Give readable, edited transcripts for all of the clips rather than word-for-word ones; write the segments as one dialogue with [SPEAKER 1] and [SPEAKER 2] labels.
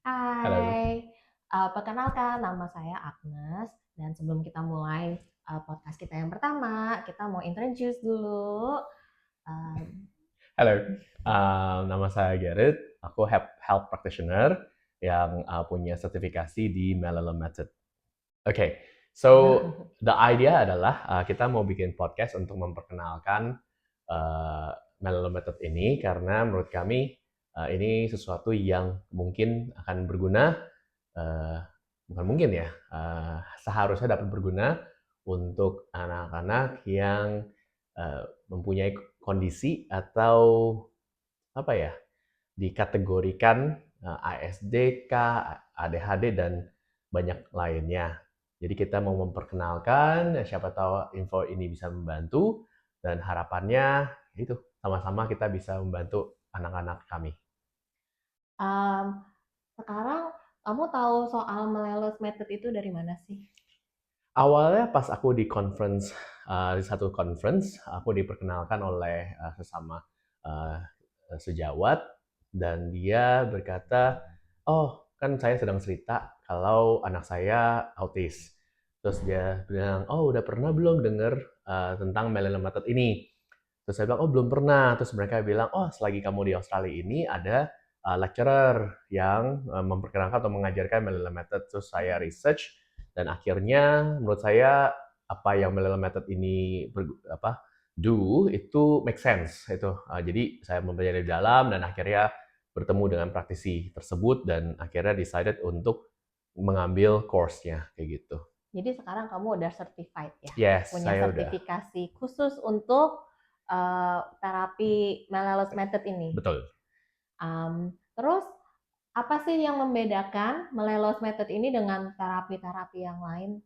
[SPEAKER 1] Halo.
[SPEAKER 2] Hai, perkenalkan nama saya Agnes dan sebelum kita mulai podcast kita yang pertama, kita mau introduce dulu. Um,
[SPEAKER 1] Halo, nama saya Gerrit. Aku health practitioner yang punya sertifikasi di Melelem Method. Oke, so the idea adalah kita mau bikin podcast untuk memperkenalkan uh, Melelem Method ini karena menurut kami ini sesuatu yang mungkin akan berguna, uh, bukan mungkin ya, seharusnya dapat berguna untuk anak-anak yang mempunyai kondisi atau apa ya, dikategorikan ASD, ADHD dan banyak lainnya. Jadi kita mau memperkenalkan, siapa tahu info ini bisa membantu dan harapannya itu sama-sama kita bisa membantu anak-anak kami.
[SPEAKER 2] um, Sekarang kamu tahu soal Melelos Method itu dari mana sih?
[SPEAKER 1] Awalnya pas aku di conference, di satu conference, aku diperkenalkan oleh sesama uh, sejawat dan dia berkata, oh kan saya sedang cerita kalau anak saya autis. Terus dia bilang, oh udah pernah belum dengar tentang Millennium Method ini? Terus saya bilang, oh belum pernah. Terus mereka bilang, oh selagi kamu di Australia ini ada lecturer yang memperkenalkan atau mengajarkan Millennium Method. Terus saya research dan akhirnya menurut saya apa yang Millennium Method ini do itu make sense itu. Jadi saya mempelajari di dalam dan akhirnya bertemu dengan praktisi tersebut dan akhirnya decided untuk mengambil course-nya kayak gitu.
[SPEAKER 2] Jadi sekarang kamu udah certified ya,
[SPEAKER 1] Yes,
[SPEAKER 2] punya
[SPEAKER 1] saya udah.
[SPEAKER 2] sertifikasi khusus untuk terapi Melelos Method ini.
[SPEAKER 1] Betul.
[SPEAKER 2] Terus apa sih yang membedakan Melelos Method ini dengan terapi-terapi yang lain?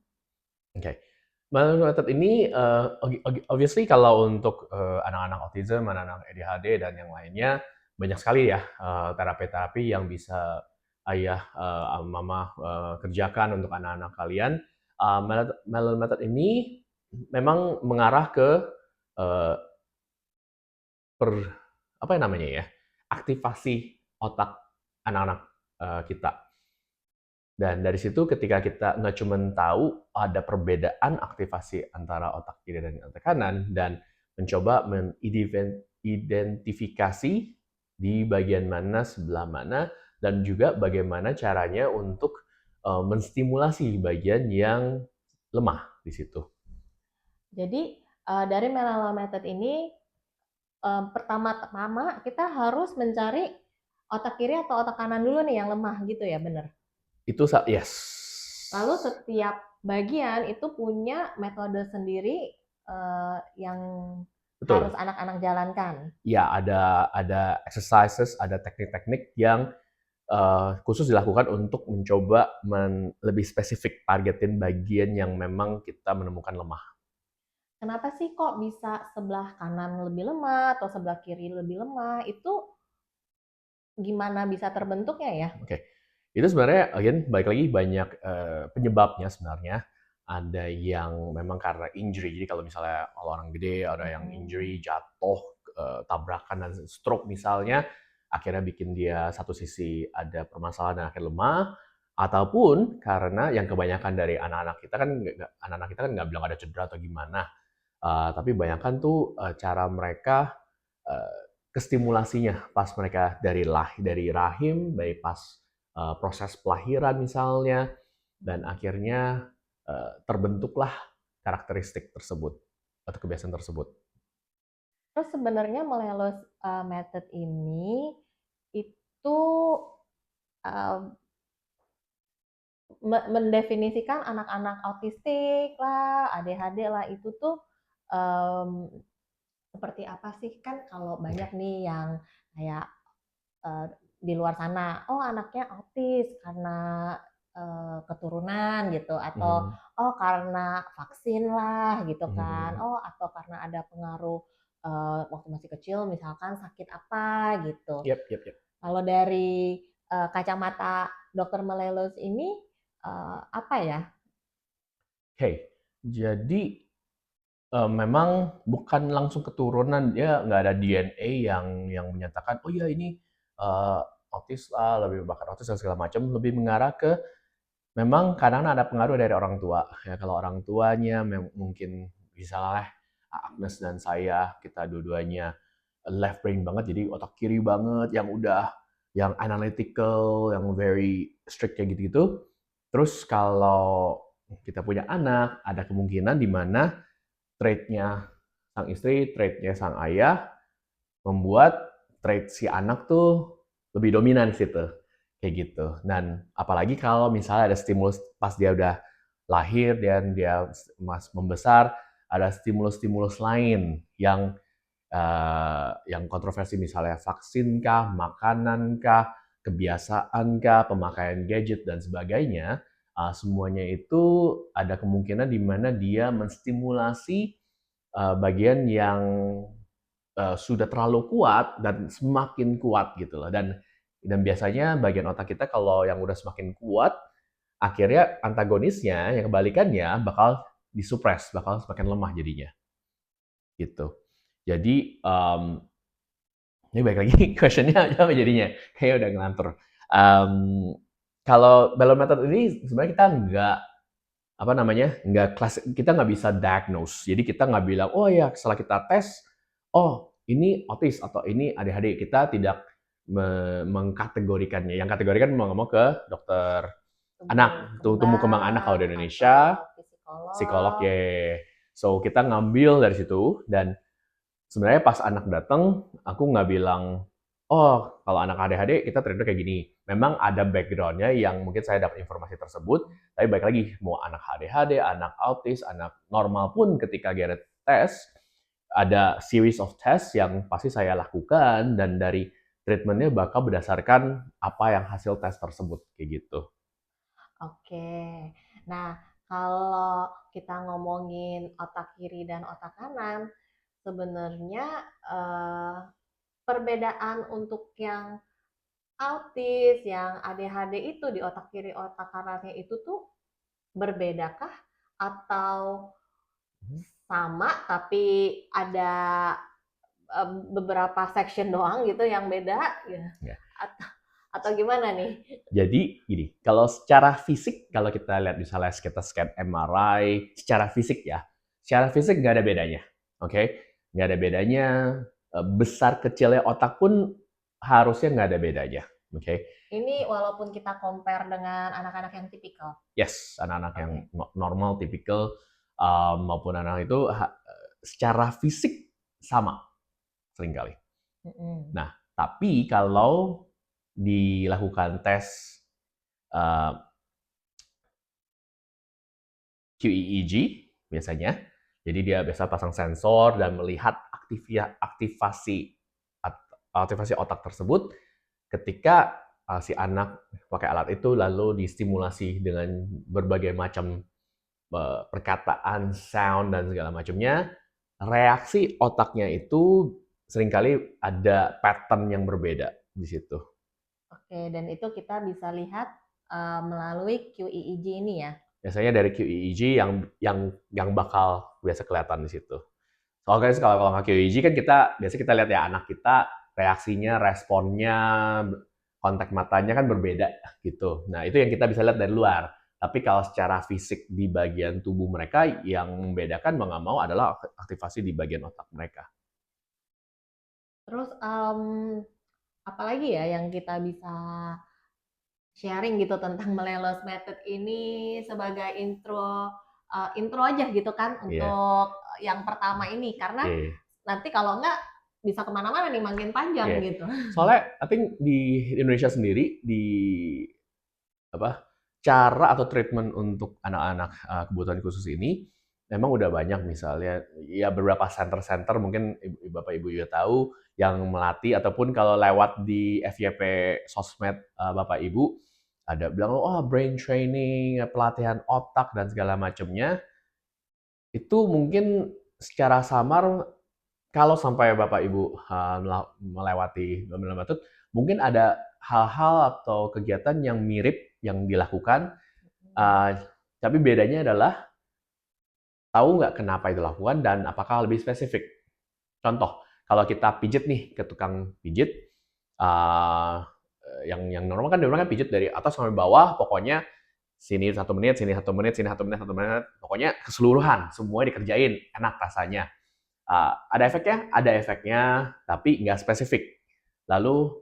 [SPEAKER 1] Oke. Okay. Manual method ini obviously kalau untuk anak-anak autism, anak-anak ADHD dan yang lainnya banyak sekali ya terapi-terapi yang bisa ayah, mama kerjakan untuk anak-anak kalian. Manual method ini memang mengarah ke uh, per apa yang namanya ya, aktivasi otak anak-anak kita. Dan dari situ ketika kita nggak cuma tahu ada perbedaan aktivasi antara otak kiri dan otak kanan dan mencoba mengidentifikasi di bagian mana, sebelah mana, dan juga bagaimana caranya untuk menstimulasi bagian yang lemah di situ.
[SPEAKER 2] Jadi dari Melala Method ini pertama-tama kita harus mencari otak kiri atau otak kanan dulu nih yang lemah gitu ya, bener.
[SPEAKER 1] Itu yes.
[SPEAKER 2] Lalu setiap bagian itu punya metode sendiri yang harus
[SPEAKER 1] Betul.
[SPEAKER 2] anak-anak jalankan.
[SPEAKER 1] Ya, ada exercises, ada teknik-teknik yang khusus dilakukan untuk mencoba lebih spesifik targetin bagian yang memang kita menemukan lemah.
[SPEAKER 2] Kenapa sih kok bisa sebelah kanan lebih lemah atau sebelah kiri lebih lemah? Itu gimana bisa terbentuknya ya?
[SPEAKER 1] Oke, itu sebenarnya again balik lagi banyak penyebabnya sebenarnya. Ada yang memang karena injury, jadi kalau misalnya kalau orang gede ada yang injury, jatuh, tabrakan dan stroke misalnya, akhirnya bikin dia satu sisi ada permasalahan dan akhirnya lemah, ataupun karena yang kebanyakan dari anak-anak kita kan nggak bilang ada cedera atau gimana. Tapi bayangkan tuh cara mereka kestimulasinya pas mereka dari rahim, dari pas proses pelahiran misalnya, dan akhirnya terbentuklah karakteristik tersebut atau kebiasaan tersebut.
[SPEAKER 2] Terus sebenarnya Morelos method ini itu uh, mendefinisikan anak-anak autistik lah, ADHD lah itu tuh um, seperti apa sih? Kan kalau banyak
[SPEAKER 1] Oke.
[SPEAKER 2] nih yang kayak uh, di luar sana, oh anaknya autis karena keturunan gitu, atau
[SPEAKER 1] Mhm.
[SPEAKER 2] oh karena vaksin lah gitu kan,
[SPEAKER 1] Mhm.
[SPEAKER 2] oh atau karena ada pengaruh waktu masih kecil misalkan sakit apa gitu.
[SPEAKER 1] Yap, yap, yap.
[SPEAKER 2] Kalau dari kacamata dokter Melelos ini apa ya?
[SPEAKER 1] Oke, jadi memang bukan langsung keturunan, dia nggak ada DNA yang menyatakan, oh ya ini autis lah, lebih bahkan autis dan segala macam, lebih mengarah ke memang kadang ada pengaruh dari orang tua. Ya kalau orang tuanya mungkin misalnya Agnes dan saya, kita dua-duanya left brain banget, jadi otak kiri banget, yang analytical, yang very strict kayak gitu-gitu. Terus kalau kita punya anak, ada kemungkinan di mana trait-nya sang istri, trait-nya sang ayah membuat trait si anak tuh lebih dominan di situ. Kayak gitu. Dan apalagi kalau misalnya ada stimulus pas dia udah lahir dan dia membesar, ada stimulus-stimulus lain yang kontroversi, misalnya vaksin kah, makanan kah, kebiasaan kah, pemakaian gadget dan sebagainya, semuanya itu ada kemungkinan di mana dia menstimulasi bagian yang sudah terlalu kuat dan semakin kuat gitu loh. Dan biasanya bagian otak kita kalau yang udah semakin kuat, akhirnya antagonisnya, yang kebalikannya bakal disupres, bakal semakin lemah jadinya. Gitu. Jadi ini balik lagi questionnya apa jadinya? Kayaknya udah ngelantur. Um, Kalau Bellon Method ini sebenarnya kita kita nggak bisa diagnose. Jadi kita nggak bilang, oh ya setelah kita tes, oh ini autis atau ini ADHD. Kita tidak mengkategorikannya. Yang kategorikan mau ke dokter anak, tumbuh kembang anak kalau di Indonesia, psikolog ya. So kita ngambil dari situ, dan sebenarnya pas anak datang, aku nggak bilang, oh kalau anak ADHD kita treatment kayak gini. Memang ada background-nya yang mungkin saya dapat informasi tersebut, tapi baik lagi, mau anak ADHD, anak autis, anak normal pun ketika Garrett tes, ada series of test yang pasti saya lakukan, dan dari treatment-nya bakal berdasarkan apa yang hasil tes tersebut, kayak gitu.
[SPEAKER 2] Oke. Nah, kalau kita ngomongin otak kiri dan otak kanan, sebenarnya eh, perbedaan untuk yang autis, yang ADHD itu di otak kiri, otak kanannya itu tuh berbedakah atau sama tapi ada beberapa section doang gitu yang beda ya?
[SPEAKER 1] Ya.
[SPEAKER 2] Atau gimana nih?
[SPEAKER 1] Jadi gini, kalau secara fisik, kalau kita lihat misalnya kita scan MRI, secara fisik nggak ada bedanya, oke? Nggak ada bedanya, besar kecilnya otak pun harusnya nggak ada bedanya, oke?
[SPEAKER 2] Ini walaupun kita compare dengan anak-anak yang tipikal.
[SPEAKER 1] Yes, anak-anak yang normal, tipikal, maupun anak itu secara fisik sama seringkali. Nah, tapi kalau dilakukan tes QEEG biasanya, jadi dia biasa pasang sensor dan melihat aktivasi otak tersebut ketika si anak pakai alat itu lalu distimulasi dengan berbagai macam perkataan, sound dan segala macamnya, reaksi otaknya itu seringkali ada pattern yang berbeda di situ.
[SPEAKER 2] Oke, dan itu kita bisa lihat melalui QEEG ini ya.
[SPEAKER 1] Biasanya dari QEEG yang bakal biasa kelihatan di situ. Soalnya kalau nggak QEEG kan kita lihat ya anak kita reaksinya, responnya, kontak matanya kan berbeda gitu. Nah itu yang kita bisa lihat dari luar. Tapi kalau secara fisik di bagian tubuh mereka, yang membedakan mau nggak mau adalah aktivasi di bagian otak mereka.
[SPEAKER 2] Terus apalagi ya yang kita bisa sharing gitu tentang Melelos Method ini sebagai intro aja gitu kan untuk yang pertama ini, karena nanti kalau enggak bisa kemana-mana nih makin panjang gitu.
[SPEAKER 1] Soalnya I think di Indonesia sendiri cara atau treatment untuk anak-anak kebutuhan khusus ini memang udah banyak, misalnya ya beberapa center-center mungkin Bapak Ibu juga tahu yang melatih, ataupun kalau lewat di FYP sosmed Bapak Ibu ada bilang, oh brain training, pelatihan otak dan segala macamnya. Itu mungkin secara samar kalau sampai Bapak Ibu melewati Bellon Method, mungkin ada hal-hal atau kegiatan yang mirip yang dilakukan, tapi bedanya adalah tahu nggak kenapa itu dilakukan dan apakah lebih spesifik. Contoh, kalau kita pijit nih ke tukang pijit, yang normal kan pijat dari atas sampai bawah, pokoknya sini 1 menit, sini 1 menit, sini 1 menit, 1 menit, pokoknya keseluruhan, semuanya dikerjain, enak rasanya. Ada efeknya, tapi nggak spesifik. Lalu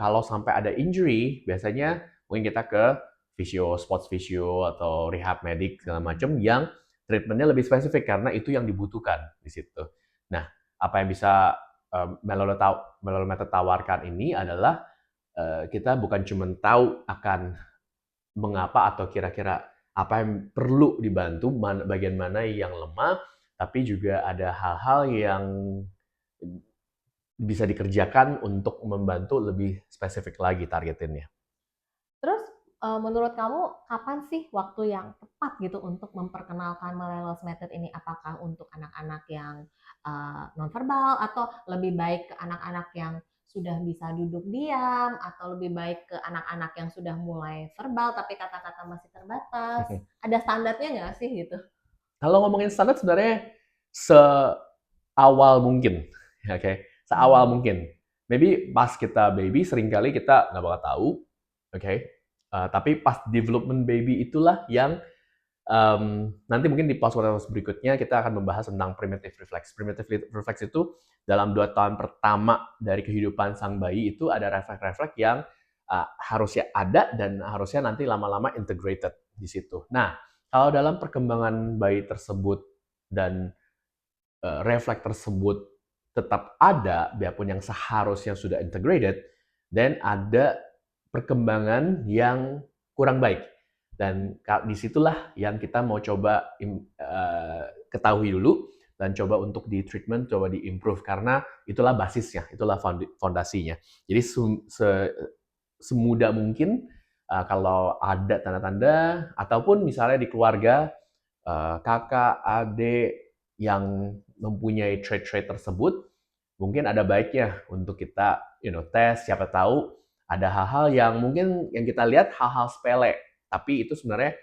[SPEAKER 1] kalau sampai ada injury, biasanya mungkin kita ke physio, sports physio atau rehab medik segala macam yang treatmentnya lebih spesifik karena itu yang dibutuhkan di situ. Nah, apa yang bisa Melomed tawarkan ini adalah kita bukan cuma tahu akan mengapa atau kira-kira apa yang perlu dibantu, bagian mana yang lemah, tapi juga ada hal-hal yang bisa dikerjakan untuk membantu lebih spesifik lagi targetinnya.
[SPEAKER 2] Terus menurut kamu kapan sih waktu yang tepat gitu untuk memperkenalkan Malelos Method ini? Apakah untuk anak-anak yang nonverbal atau lebih baik ke anak-anak yang sudah bisa duduk diam atau lebih baik ke anak-anak yang sudah mulai verbal tapi kata-kata masih terbatas? Ada standarnya nggak sih gitu?
[SPEAKER 1] Kalau ngomongin standar sebenarnya seawal mungkin, oke, okay? Seawal mungkin. Maybe pas kita baby seringkali kita nggak bakal tahu, oke. Okay? Tapi pas development baby itulah yang nanti mungkin di podcast berikutnya kita akan membahas tentang primitive reflex. Primitive reflex itu dalam 2 tahun pertama dari kehidupan sang bayi itu ada refleks-refleks yang harusnya ada dan harusnya nanti lama-lama integrated di situ. Nah, kalau dalam perkembangan bayi tersebut dan refleks tersebut tetap ada, biarpun yang seharusnya sudah integrated, dan ada perkembangan yang kurang baik. Dan disitulah yang kita mau coba ketahui dulu dan coba untuk di treatment, coba di improve karena itulah basisnya, itulah fondasinya. Jadi semudah mungkin kalau ada tanda-tanda ataupun misalnya di keluarga kakak, adik yang mempunyai trait-trait tersebut, mungkin ada baiknya untuk kita tes, siapa tahu ada hal-hal yang mungkin yang kita lihat hal-hal sepele, tapi itu sebenarnya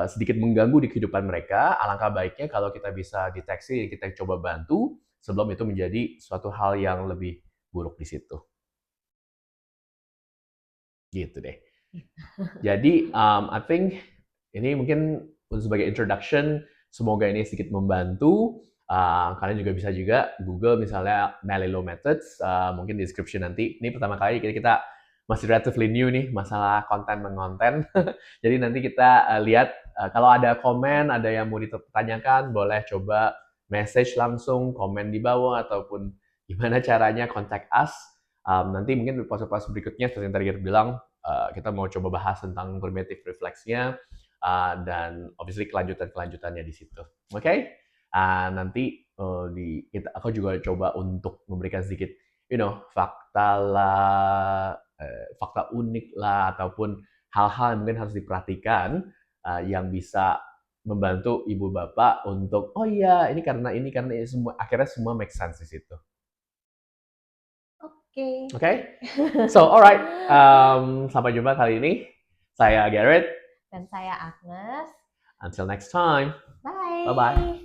[SPEAKER 1] sedikit mengganggu di kehidupan mereka. Alangkah baiknya kalau kita bisa deteksi, kita coba bantu sebelum itu menjadi suatu hal yang lebih buruk di situ. Gitu deh. Jadi, I think ini mungkin sebagai introduction, semoga ini sedikit membantu. Kalian juga bisa juga Google misalnya Melelo Methods, mungkin di description nanti. Ini pertama kali kita masih relatively new nih masalah konten mengonten. Jadi nanti kita lihat kalau ada komen, ada yang mau ditanyakan, boleh coba message langsung, komen di bawah ataupun gimana caranya contact us. Nanti mungkin di post-post berikutnya seperti yang tadi kita bilang, kita mau coba bahas tentang primitive refleksnya dan obviously kelanjutannya di situ. Oke? Okay? Nanti aku juga coba untuk memberikan sedikit fakta unik lah ataupun hal-hal yang mungkin harus diperhatikan yang bisa membantu ibu bapak untuk oh iya ini karena ini semua akhirnya semua make sense di situ.
[SPEAKER 2] Oke.
[SPEAKER 1] Okay? So, alright. Sampai jumpa kali ini. Saya Garrett.
[SPEAKER 2] Dan saya Agnes.
[SPEAKER 1] Until next time.
[SPEAKER 2] Bye.
[SPEAKER 1] Bye-bye.